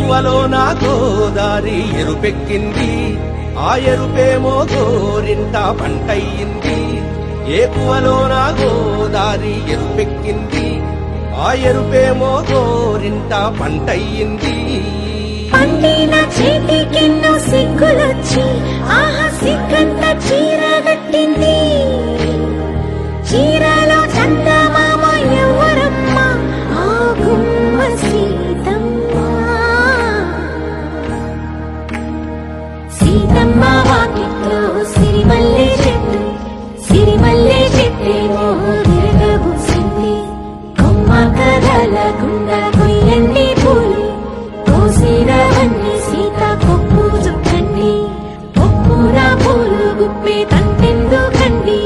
ఏకువలో నా గోదారి ఎరుపెక్కింది, ఆ ఎరుపేమో గోరింట పంటయ్యింది. ఏకువలో నా గోదారి ఎరుపెక్కింది, ఆ ఎరుపేమో గోరింట పంటయ్యింది. పండిన చేతికెన్నో సిగ్గులొచ్చి ఆహా సిగ్గంత చీరగట్టింది. చీరలో చందమామ ఎవరమ్మ, ఆ గుమ్మ సీతమ్మ. సీతమ్మ వాకిట్లో సిరిమల్లె చెట్టు, సిరిమల్లె చెట్టేమో విరగబూసింది. కొమ్మ కదలకుండా కొయ్యండి పూలు, కోసినవన్నీ సీత కొప్పు చుట్టండి. కొప్పున పూలు గుప్పే తంతెందుకండి,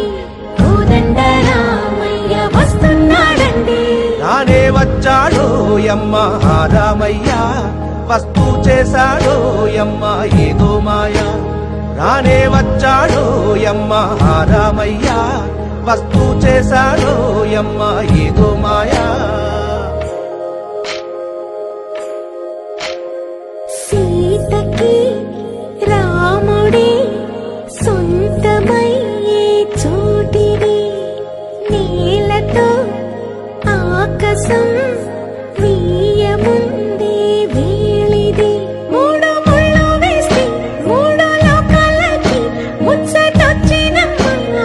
కోదండ రామయ్య వస్తున్నాడండి. రానే వచ్చాడో యమ్మ రామయ్య, వస్తూ చేశాడో యమ్మ ఏదో మాయ. రానే వచ్చాడో యమ్మ రామయ్య, వస్తూ చేశాడో యమ్మ ఏదో మాయా. సీతకి రాముడే సొంతమయ్యే చోటిది, నేలతో ఆకాశం వీయముందే వేళిది. మూడు ముళ్ళు వేస్తే మూడు లోకాలకి ముచ్చటొచ్చినమ్మా.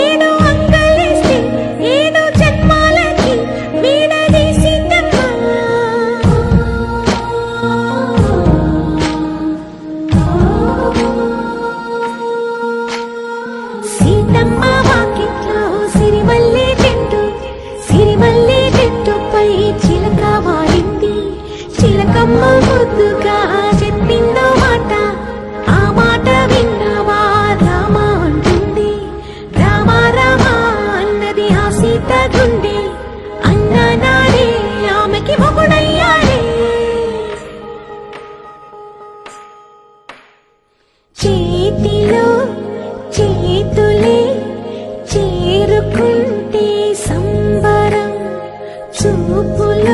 ఏడు అంగలేస్తే ఏడు జన్మాలకి వీడదీసిందమ్మా. సీతమ్మ వాకిట్లో సిరిమల్లె చెట్టు, సిరిమల్లె చెట్టుపై చిలక వాలింది. చిలకమ్మ ముద్దుగా చెప్పిందో మాట, ఆ మాట విన్నవా రామ అంటుంది. రామ రామ అన్నది ఆ సీత గుండె, అన్న నాడే ఆమెకి మొగుడయ్యాడే. చేతిలో చేతులే చేరుకుంటే సంబరం, చూపుల